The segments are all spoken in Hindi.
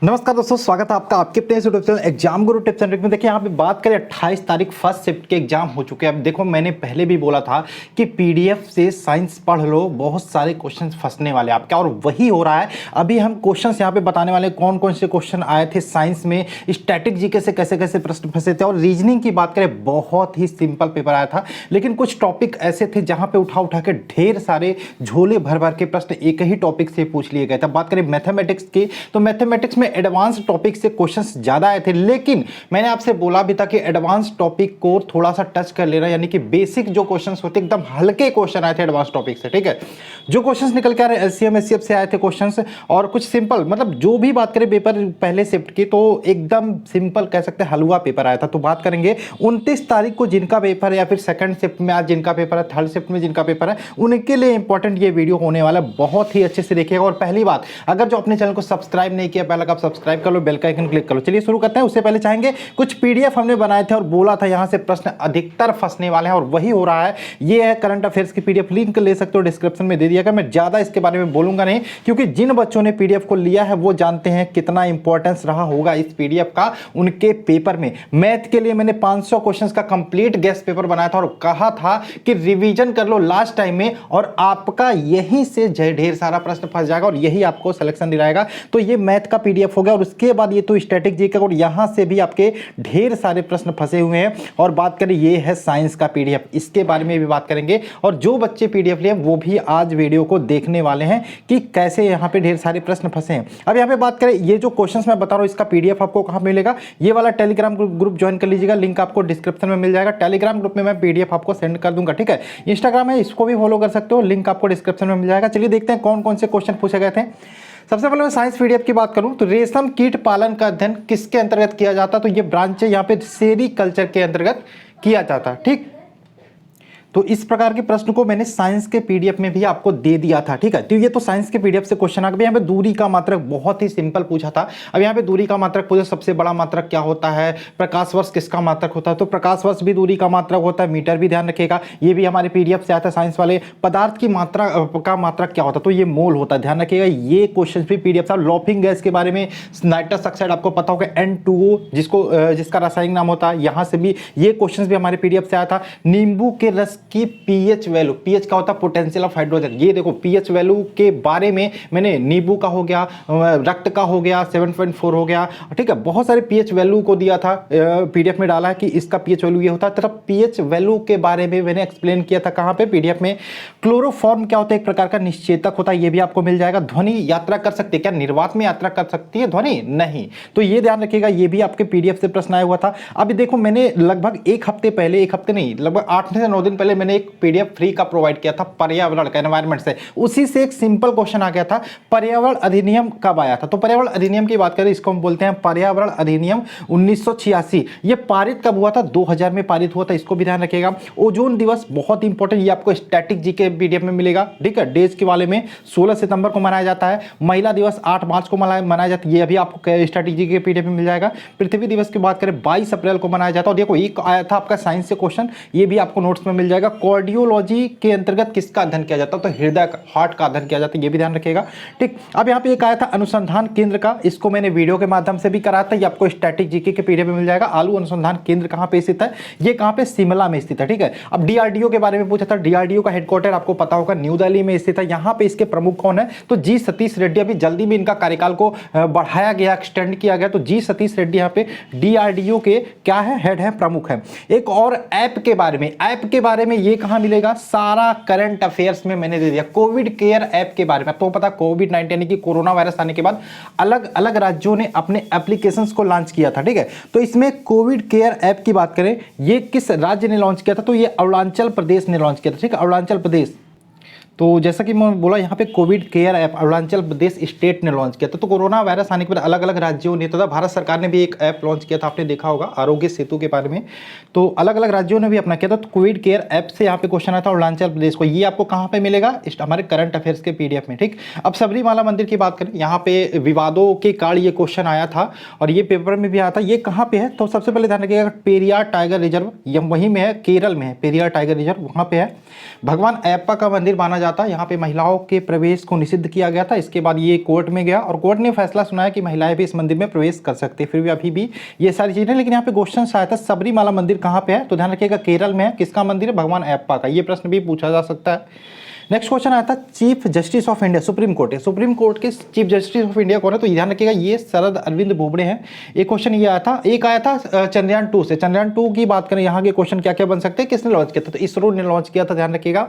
नमस्कार दोस्तों, स्वागत है आपका आपके अपने YouTube channel exam Guru tips and trick में। देखिए यहाँ पे बात करें 28 तारीख फर्स्ट शिफ्ट के एग्जाम हो चुके हैं। अब देखो मैंने पहले भी बोला था कि पीडीएफ से साइंस पढ़ लो, बहुत सारे क्वेश्चंस फंसने वाले आपके, और वही हो रहा है। अभी हम क्वेश्चंस यहाँ पे बताने वाले कौन कौन से क्वेश्चन आए थे साइंस में, स्टैटिक जीके से कैसे कैसे प्रश्न फंसे थे, और रीजनिंग की बात करें बहुत ही सिंपल पेपर आया था, लेकिन कुछ टॉपिक ऐसे थे जहाँ पे उठा के ढेर सारे झोले भर भर के प्रश्न एक ही टॉपिक से पूछ लिए गए थे। बात करें मैथमेटिक्स की, तो मैथमेटिक्स में एडवांस टॉपिक से क्वेश्चंस ज्यादा आए थे, लेकिन मैंने आपसे बोला भी था कि एडवांस टॉपिक को थोड़ा सा टच कर लेना, यानी कि बेसिक जो क्वेश्चंस होते एकदम हल्के क्वेश्चन आए थे एडवांस टॉपिक से। ठीक है, जो क्वेश्चंस निकल के आ रहे हैं एलसीएम एचसीएफ से आए थे क्वेश्चंस, और कुछ सिंपल, मतलब जो भी बात करें पेपर पहले शिफ्ट की तो एकदम सिंपल कह सकते हैं, हलवा पेपर आया था। तो बात करेंगे 29 तारीख को जिनका पेपर है, या फिर सेकंड शिफ्ट में आज जिनका पेपर है, थर्ड शिफ्ट में जिनका पेपर है, उनके लिए इंपॉर्टेंट ये वीडियो होने वाला है। बहुत ही अच्छे से देखिएगा। और पहली बात, अगर जो अपने चैनल को सब्सक्राइब नहीं किया पहले आप सब्सक्राइब कर लो, बेल का आइकन क्लिक कर लो। चलिए शुरू करते हैं। उससे पहले चाहेंगे, कुछ पीडीएफ हमने बनाए थे और बोला था यहां से प्रश्न अधिकतर फंसने वाले हैं, और वही हो रहा है। ये है करंट अफेयर्स की पीडीएफ, लिंक ले सकते हो, डिस्क्रिप्शन में दे दिया गया। मैं ज्यादा इसके बारे में बोलूंगा नहीं, क्योंकि जिन बच्चों ने पीडीएफ को लिया है वो जानते हैं कितना इंपॉर्टेंस रहा होगा इस पीडीएफ का उनके पेपर में। मैथ के लिए मैंने 500 क्वेश्चंस का कंप्लीट गेस्ट पेपर बनाया था और कहा था कि रिवीजन कर लो लास्ट टाइम में, और आपका यहीं से ढेर सारा प्रश्न फंस जाएगा और यही आपको सिलेक्शन दिलाएगा। तो ये मैथ का पीडीएफ हो गया, और उसके बाद ये तो स्टैटिक जीके, और यहां से भी आपके ढेर सारे प्रश्न फंसे हुए हैं। और बात करें ये है साइंस का पीडीएफ, इसके बारे में भी बात करेंगे। और जो बच्चे पीडीएफ लिए वो भी आज वीडियो को देखने वाले हैं कि कैसे यहां पे ढेर सारे प्रश्न फंसे हैं। अब यहां पे बात करें, ये जो क्वेश्चंस मैं बता रहा हूं इसका पीडीएफ आपको कहां मिलेगा, ये वाला टेलीग्राम ग्रुप ज्वाइन कर लीजिएगा, लिंक आपको डिस्क्रिप्शन में मिल जाएगा। टेलीग्राम ग्रुप में मैं पीडीएफ आपको सेंड कर दूंगा। ठीक है, इंस्टाग्राम है, इसको भी फॉलो कर सकते हो, लिंक आपको डिस्क्रिप्शन में मिल जाएगा। चलिए देखते हैं कौन कौन से क्वेश्चन पूछे गए थे। सबसे पहले मैं साइंस पीडीएफ की बात करूं तो रेशम कीट पालन का अध्ययन किसके अंतर्गत किया जाता, तो ये ब्रांच है यहाँ पे सेरीकल्चर के अंतर्गत किया जाता। ठीक, तो इस प्रकार के प्रश्न को मैंने साइंस के पीडीएफ में भी आपको दे दिया था। ठीक है, तो ये तो साइंस के पीडीएफ से क्वेश्चन आ गया। यहाँ पे दूरी का मात्रक बहुत ही सिंपल पूछा था। अब यहाँ पे दूरी का मात्रक पूछा, सबसे बड़ा मात्रक क्या होता है, प्रकाश वर्ष किसका मात्रक होता है, तो प्रकाश वर्ष भी दूरी का मात्रक होता है, मीटर भी ध्यान रखिएगा, ये भी हमारे पीडीएफ से आता है साइंस वाले। पदार्थ की मात्रा का मात्रक क्या होता है, तो ये मोल होता है, ध्यान रखिएगा। ये क्वेश्चन भी पीडीएफ था। लॉफिंग गैस के बारे में, नाइट्रस ऑक्साइड आपको पता होगा N2O, जिसका रासायनिक नाम होता है, यहाँ से भी ये क्वेश्चन भी हमारे पीडीएफ से आया था। नींबू के रस की पीएच वैल्यू, पीएच का होता है पोटेंशियल ऑफ हाइड्रोजन, ये देखो पीएच वैल्यू के बारे में मैंने, नींबू का हो गया, रक्त का हो गया 7.4 हो गया। ठीक है, बहुत सारे पीएच वैल्यू को दिया था, पीडीएफ में डाला है कि इसका पीएच वैल्यू ये होता है। तरफ पीएच वैल्यू के बारे में मैंने एक्सप्लेन किया था, कहां पे, पीडीएफ में। क्लोरोफॉर्म क्या होता है, एक प्रकार का निश्चेतक होता है, ये भी आपको मिल जाएगा। ध्वनि यात्रा कर सकती है क्या, निर्वात में यात्रा कर सकती है ध्वनि, नहीं, तो ये ध्यान रखिएगा, ये भी आपके पीडीएफ से प्रश्न आया हुआ था। अभी देखो मैंने लगभग एक हफ्ते पहले, एक हफ्ते नहीं, लगभग 8 से 9 दिन पहले मैंने एक पीडीएफ फ्री का प्रोवाइड किया था पर्यावरण का, एनवायरमेंट से। उसी से एक सिंपल क्वेश्चन आ गया था, पर्यावरण अधिनियम कब आया था, तो पर्यावरण अधिनियम की बात करें, इसको हम बोलते हैं पर्यावरण अधिनियम 1986। ये पारित कब हुआ था, 2000 में पारित हुआ था, इसको भी ध्यान रखिएगा। ओजोन दिवस बहुत इंपॉर्टेंट, ये आपको स्टैटिक जीके पीडीएफ में मिलेगा। ठीक है, डेज के वाले में 16 सितंबर को मनाया जाता है। महिला दिवस 8 मार्च को मनाया जाता है, ये अभी आपको स्टैटिक जीके पीडीएफ में मिल जाएगा। पृथ्वी दिवस की बात करें 22 अप्रैल को मनाया जाता है। और देखो एक आया था आपका साइंस से क्वेश्चन, ये भी आपको नोट्स में मिल जाएगा। कार्डियोलॉजी के अंतर्गत किसका अध्ययन किया जाता है, तो हृदय हार्ट का अध्ययन किया जाता है, ये भी ध्यान रखिएगा। ठीक, अब यहाँ पे एक आया था अनुसंधान केंद्र का, इसको मैंने वीडियो के माध्यम से भी कराया था, ये आपको स्टैटिक जीके के पीडीएफ में मिल जाएगा। आलू अनुसंधान केंद्र कहाँ पे स्थित है, ये कहाँ पे, शिमला में स्थित है। ठीक है, अब डीआरडीओ के बारे में पूछा था, डीआरडीओ का हेडक्वार्टर आपको पता होगा न्यू दिल्ली में स्थित है। यहाँ पे इसके प्रमुख कौन है, तो जी सतीश रेड्डी। अभी जल्दी में इनका कार्यकाल को बढ़ाया गया, एक्सटेंड किया गया, तो जी सतीश रेड्डी यहाँ पे डीआरडीओ के क्या है, हेड है, प्रमुख है। एक और ऐप के बारे में, ऐप के बारे में ये कहाँ मिलेगा, सारा करंट अफेयर्स में मैंने दे दिया। कोविड केयर ऐप के बारे में, आपको पता कोविड-19 यानी कि कोरोना वायरस आने के बाद अलग अलग राज्यों ने अपने एप्लीकेशंस को लॉन्च किया था। ठीक है, तो इसमें कोविड केयर ऐप की बात करें, ये किस राज्य ने लॉन्च किया था, तो ये अरुणाचल प्रदेश ने लॉन्च किया था। ठीक है, अरुणाचल प्रदेश। तो जैसा कि मैं बोला यहाँ पे Covid care app Arunachal Pradesh state ने लॉन्च किया था। तो कोरोना वायरस आने के बाद अलग अलग राज्यों ने, तथा भारत सरकार ने भी एक ऐप लॉन्च किया था, आपने देखा होगा आरोग्य सेतु के बारे में, तो अलग अलग राज्यों ने भी अपना किया था। तो कोविड केयर ऐप से यहाँ पे क्वेश्चन आया था अरुणाचल प्रदेश को, ये आपको कहाँ पे मिलेगा, हमारे करंट अफेयर्स के पीडीएफ में। ठीक, अब सबरीमाला मंदिर की बात करें, यहाँ पे विवादों के कारण ये क्वेश्चन आया था और ये पेपर में भी आया था। ये कहाँ पे है, तो सबसे पहले ध्यान रखिएगा, पेरियार टाइगर रिजर्व, वहीं में है, केरल में है, पेरियार टाइगर रिजर्व वहाँ पे है। भगवान अयप्पा का मंदिर माना जाता, यहाँ पे महिलाओं के प्रवेश को निषिद्ध किया गया था। इसके बाद ये कोर्ट में गया और कोर्ट ने फैसला सुनाया कि महिलाएं भी इस मंदिर में प्रवेश कर सकती है। फिर भी अभी भी ये सारी चीज़ें, लेकिन यहाँ पे क्वेश्चन आया था सबरीमाला मंदिर कहाँ पे है, तो ध्यान रखिएगा केरल में है। किसका मंदिर है? भगवान अयप्पा का। ये प्रश्न भी पूछा जा सकता है। नेक्स्ट क्वेश्चन आया था chief justice of India, supreme court है, सुप्रीम कोर्ट के चीफ जस्टिस ऑफ इंडिया कौन है? तो ध्यान रखिएगा ये शरद अरविंद बोबड़े हैं। एक क्वेश्चन ये आया था, एक आया था चंद्रयान 2 से। चंद्रयान 2 की बात करें, यहाँ के क्वेश्चन क्या क्या बन सकते हैं, किसने लॉन्च किया था? तो इसरो ने लॉन्च किया था, ध्यान रखिएगा,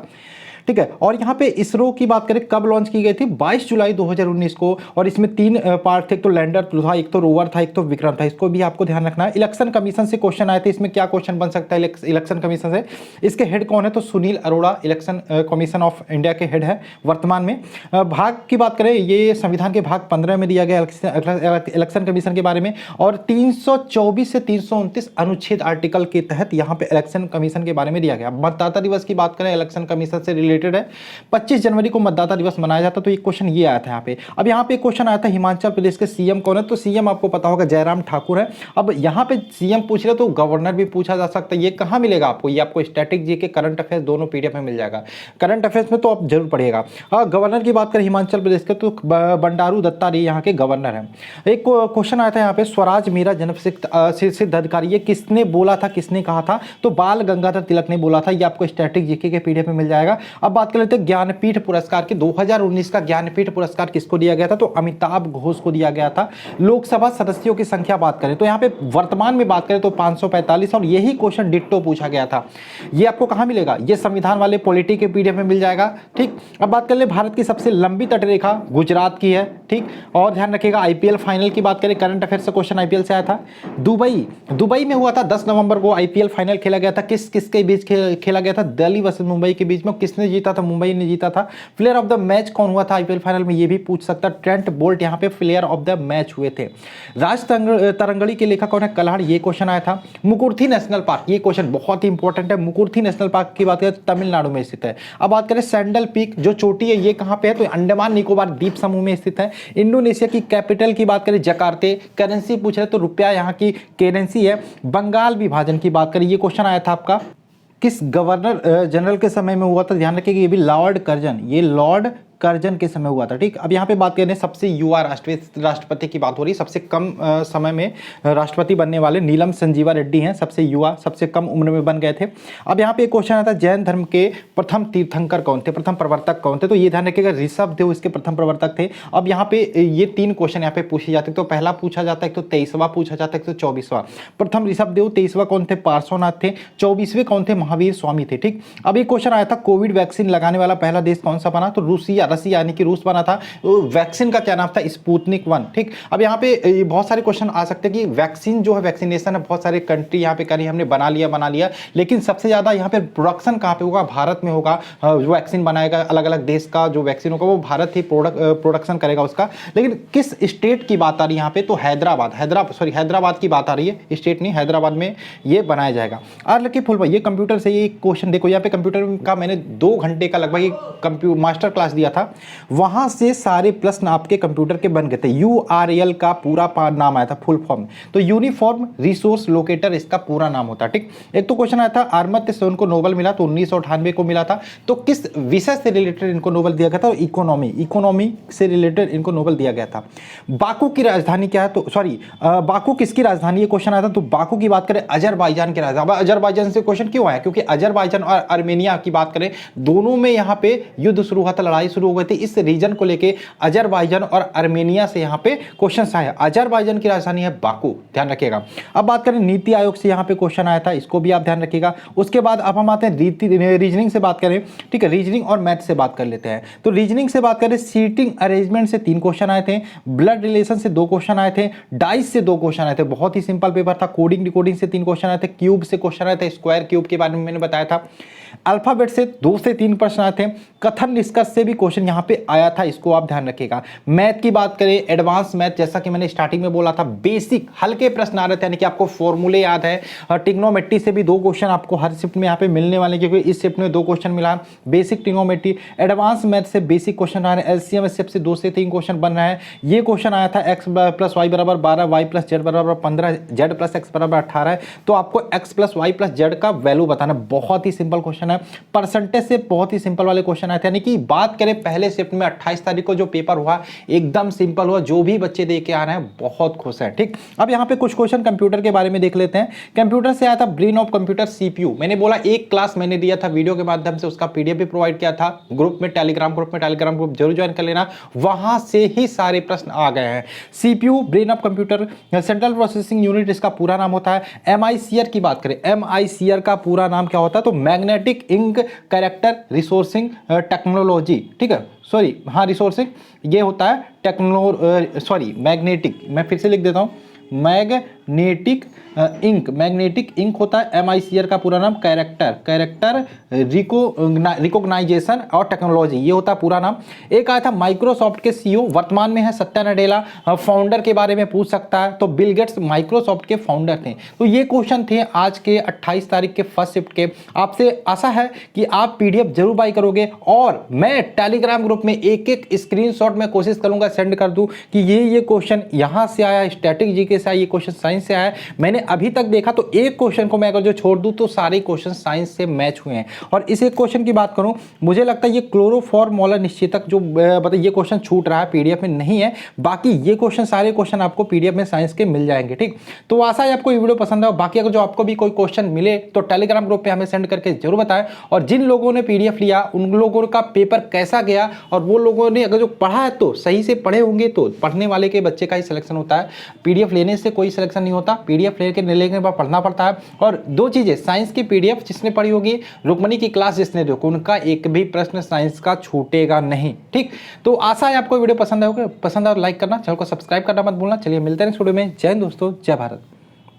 ठीक है। और यहाँ पे इसरो की बात करें कब लॉन्च की गई थी? 22 जुलाई 2019 को। और इसमें 3 पार्ट थे, एक तो लैंडर था, एक तो रोवर था, एक तो विक्रम था। इसको भी आपको ध्यान रखना है। इलेक्शन कमीशन से क्वेश्चन आए थे, इसमें क्या क्वेश्चन बन सकता है इलेक्शन कमीशन से? इसके हेड कौन है? तो Sunil Arora election commission of India के हेड है वर्तमान में। भाग की बात करें, ये संविधान के भाग 15 में दिया गया इलेक्शन कमीशन के बारे में। और 324 से 329 अनुच्छेद आर्टिकल के तहत यहाँ पे इलेक्शन कमीशन के बारे में दिया गया। मतदाता दिवस की बात करें, इलेक्शन कमीशन से रिलेटेड है। 25 जनवरी को मतदाता दिवस मनाया जाता, तो एक क्वेश्चन ये आया था यहाँ पे। अब यहाँ पे एक क्वेश्चन आया था हिमाचल प्रदेश के सीएम कौन है? तो सीएम आपको पता होगा जयराम ठाकुर है। अब यहाँ पे सीएम पूछ रहे तो गवर्नर भी पूछा जा सकता है। ये कहाँ मिलेगा आपको? ये आपको स्टैटिक जीके, करंट अफेयर्स दोनों पीडीएफ में मिल जाएगा। करंट अफेयर्स में तो आप जरूर पढ़िएगा। गवर्नर की बात करें हिमाचल प्रदेश के, तो बंडारू दत्तात्रेय यहाँ के गवर्नर है। एक क्वेश्चन आया था यहाँ पे, स्वराज मेरा जन्म सिद्ध अधिकारी, ये किसने बोला था, किसने कहा था? तो बाल गंगाधर तिलक ने बोला था। ये आपको स्टैटिक जीके के पीडीएफ में मिल जाएगा। अब बात कर लेते हैं ज्ञानपीठ पुरस्कार के। 2019 का ज्ञानपीठ पुरस्कार किसको दिया गया था? तो अमिताभ घोष को दिया गया था। लोकसभा सदस्यों की संख्या बात करें तो यहाँ पे वर्तमान में बात करें तो 545, और यही क्वेश्चन डिट्टो पूछा गया था। ये आपको कहां मिलेगा? ये संविधान वाले पॉलिटी के पीडीएफ में मिल जाएगा, ठीक। अब बात कर ले भारत की सबसे लंबी तटरेखा गुजरात की है, ठीक। और ध्यान रखिएगा आईपीएल फाइनल की बात करें, करंट अफेयर से क्वेश्चन आईपीएल से आया था। दुबई में हुआ था 10 नवंबर को आईपीएल फाइनल खेला गया था। किसके बीच खेला गया था? दिल्ली वर्सेस मुंबई के बीच में। किसने जीता था? मुंबई ने जीता था। प्लेयर ऑफ द मैच कौन हुआ था आईपीएल फाइनल में? ये भी पूछ सकता है। ट्रेंट बोल्ट यहाँ पे प्लेयर ऑफ द मैच हुए थे। राज तरंगड़ी के लेखक कौन है? कल्हाड़, ये क्वेश्चन आया था। मुकुर्थी नेशनल पार्क, ये क्वेश्चन बहुत ही इंपॉर्टेंट है। मुकुर्थी नेशनल पार्क की बात करें तमिलनाडु में स्थित है। अब बात करें सैंडल पीक जो चोटी है, ये कहां पे है? तो अंडमान निकोबार द्वीप समूह में स्थित है। इंडोनेशिया की कैपिटल की बात करें जकार्ते। करेंसी पूछ रहे तो रुपया यहाँ की करेंसी है। बंगाल विभाजन की बात करें, ये क्वेश्चन आया था आपका किस गवर्नर जनरल के समय में हुआ था? ध्यान रखिएगा ये भी लॉर्ड कर्जन, ये लॉर्ड कर्जन के समय हुआ था, ठीक। अब यहाँ पे बात करें सबसे युवा राष्ट्रपति की बात हो रही है। सबसे कम समय में राष्ट्रपति बनने वाले नीलम संजीवा रेड्डी हैं, सबसे युवा, सबसे कम उम्र में बन गए थे। अब यहाँ पे एक क्वेश्चन आता है जैन धर्म के प्रथम तीर्थंकर कौन थे, प्रथम प्रवर्तक कौन थे? तो ये ध्यान रखिएगा ऋषभ देव इसके प्रथम प्रवर्तक थे। अब यहाँ पे ये 3 क्वेश्चन यहाँ पे पूछे जाते हैं। तो पहला पूछा जाता है, एक तो 23वां पूछा जाता है, एक तो 24वां। प्रथम ऋषभ देव, 23वां कौन थे? पार्श्वनाथ थे। 24वें कौन थे? महावीर स्वामी थे, ठीक। अब एक क्वेश्चन आया था कोविड वैक्सीन लगाने वाला पहला देश कौन सा बना? तो रसिया यानी कि रूस बना था। वैक्सीन का क्या नाम था? स्पुतनिक 1, ठीक। अब यहाँ पे बहुत सारे क्वेश्चन आ सकते हैं कि वैक्सीन जो है, वैक्सीनेशन है, बहुत सारे कंट्री यहाँ पे करी, हमने बना लिया, लेकिन सबसे ज्यादा यहाँ पे प्रोडक्शन कहाँ पे होगा? भारत में होगा। जो वैक्सीन बनाएगा अलग अलग देश का जो वैक्सीन होगा वो भारत ही प्रोडक्शन करेगा उसका। लेकिन किस स्टेट की बात आ रही है यहाँ पे? तो हैदराबाद की बात आ रही है, स्टेट नहीं, हैदराबाद में ये बनाया जाएगा। और लकी फुल भाई ये कंप्यूटर से ये क्वेश्चन देखो, यहाँ पे कंप्यूटर का मैंने 2 घंटे का लगभग मास्टर क्लास दिया था। वहां से सारे प्रश्न आपके कंप्यूटर के बन गए थे। यूआरएल का पूरा नाम आया था, फुल फॉर्म। तो यूनिफॉर्म रिसोर्स लोकेटर इसका पूरा नाम होता है, ठीक। एक तो क्वेश्चन आया था अमर्त्य सेन को नोबेल मिला, तो 1998 को मिला था। तो किस विषय से रिलेटेड इनको नोबेल दिया गया था? इकोनॉमी से रिलेटेड इनको नोबेल दिया गया था। बाकू की राजधानी क्या है? तो बाकू किसकी राजधानी? ये क्वेश्चन आया था। तो बाकू की बात करें अजरबैजान की राजधानी। अब अजरबैजान से क्वेश्चन क्यों आया? क्योंकि अजरबैजान और आर्मेनिया की बात करें, दोनों में यहाँ पे युद्ध शुरू हुआ था, लड़ाई शुरू हो गई थी। इस रीजन को लेके अजरबैजान और आर्मेनिया से यहाँ पे क्वेश्चन आया। अजरबैजान की राजधानी है बाकू, ध्यान रखिएगा। अब बात करें नीति आयोग से यहाँ पे क्वेश्चन आया था, इसको भी आप ध्यान रखिएगा। उसके बाद अब हम आते हैं रीजनिंग से बात करें, ठीक है। रीजनिंग और मैथ से बात कर लेते हैं। तो रीजनिंग से बात करें, सीटिंग अरेंजमेंट से 3 क्वेश्चन आए थे, ब्लड रिलेशन से 2 क्वेश्चन आए थे, डाइस से 2 क्वेश्चन आए थे, बहुत ही सिंपल पेपर था। कोडिंग डिकोडिंग से 3 क्वेश्चन आए थे, क्यूब से क्वेश्चन आए थे, स्क्वायर क्यूब के बारे में मैंने बताया था। अल्फाबेट से 2 से 3 प्रश्न आए थे। कथन निष्कर्ष से भी क्वेश्चन यहाँ पे आया था, इसको आप ध्यान रखिएगा। मैथ की बात करें, एडवांस मैथ, जैसा कि मैंने स्टार्टिंग में बोला था, बेसिक हल्के प्रश्न आ रहे थे, यानी कि आपको फॉर्मूले याद है। ट्रिग्नोमेट्री से भी 2 क्वेश्चन आपको हर शिफ्ट में यहाँ पे मिलने वाले, क्योंकि इस शिफ्ट में 2 क्वेश्चन मिला। बेसिक ट्रिग्नोमेट्री, एडवांस मैथ से बेसिक क्वेश्चन आ रहे हैं। एलसीएम एसएफ से 2 से 3 क्वेश्चन बन रहा है। ये क्वेश्चन आया था x + y = 12, y + z = 15, z + x = 18 है। तो आपको x + y + z का वैल्यू बताना, बहुत ही सिंपल क्वेश्चन क्वेश्चन है, परसेंटेज से बहुत ही सिंपल वाले क्वेश्चन आए थे। यानी कि बात करें पहले शिफ्ट में 28 तारीख को जो पेपर हुआ एकदम सिंपल हुआ, जो भी बच्चे दे के आ रहे हैं बहुत खुश है। ठीक, अब यहाँ पे कुछ क्वेश्चन कंप्यूटर के बारे में देख लेते हैं। कंप्यूटर से आया था ब्रेन ऑफ कंप्यूटर सीपीयू। मैंने बोला एक क्लास मैंने दिया था वीडियो के माध्यम से, उसका पीडीएफ भी प्रोवाइड किया था ग्रुप में, टेलीग्राम ग्रुप जरूर ज्वाइन कर लेना, वहां से ही सारे प्रश्न आ गए हैं। CPU brain of computer, central processing unit इसका पूरा नाम होता है। एमआईसीआर की बात करें, एमआईसीआर का पूरा नाम क्या होता है, तो magnetic ink character resourcing technology. ठीक है, सॉरी, हाँ रिसोर्सिंग ये होता है मैग्नेटिक, मैं फिर से लिख देता हूं, मैग्नेटिक इंक होता है। एमआईसीआर का पूरा नाम कैरेक्टर रिकॉग्नाइजेशन और टेक्नोलॉजी, ये होता है पूरा नाम। एक आया था माइक्रोसॉफ्ट के सीईओ, वर्तमान में है सत्या नडेला। फाउंडर के बारे में पूछ सकता है, तो बिल गेट्स माइक्रोसॉफ्ट के फाउंडर थे। तो ये क्वेश्चन थे आज के 28 तारीख के फर्स्ट शिफ्ट के। आपसे आशा है कि आप पीडीएफ जरूर बाई करोगे, और मैं टेलीग्राम ग्रुप में एक एक स्क्रीनशॉट में कोशिश करूंगा सेंड कर दूं कि ये क्वेश्चन यहां से आया, स्टैटिक जीके से आया, ये क्वेश्चन साइंस से आया। मैंने अभी तक देखा तो एक क्वेश्चन को मैं अगर जो छोड़ दूं तो सारे क्वेश्चन साइंस से मैच हुए हैं। और इस एक क्वेश्चन की बात करूं, मुझे लगता है ये क्लोरोफॉर्म निश्चितक जो मतलब ये क्वेश्चन छूट रहा है, पीडीएफ में नहीं है। बाकी ये क्वेश्चन सारे क्वेश्चन आपको पीडीएफ में साइंस के मिल जाएंगे। ठीक, तो आशा है आपको ये वीडियो पसंद है। बाकी अगर जो आपको भी कोई क्वेश्चन मिले तो टेलीग्राम ग्रुप पे हमें सेंड करके जरूर बताएं। और जिन लोगों ने पीडीएफ लिया उन लोगों का पेपर कैसा गया, और वो लोगों ने अगर जो पढ़ा है तो सही से पढ़े होंगे, तो पढ़ने वाले के बच्चे का ही सिलेक्शन होता है, पीडीएफ लेने से कोई सिलेक्शन नहीं होता। पीडीएफ लेने के बाद पढ़ना पड़ता है। और दो चीजें, साइंस की पीडीएफ जिसने पढ़ी होगी, रुक्मणी की क्लास जिसने देखो, उनका एक भी प्रश्न साइंस का छूटेगा नहीं। ठीक, तो आशा है आपको वीडियो पसंद आएगा, पसंद आए लाइक करना, चैनल को सब्सक्राइब करना मत भूलना। चलिए मिलते हैं नेक्स्ट वीडियो में। जय हिंद दोस्तों, जय भारत।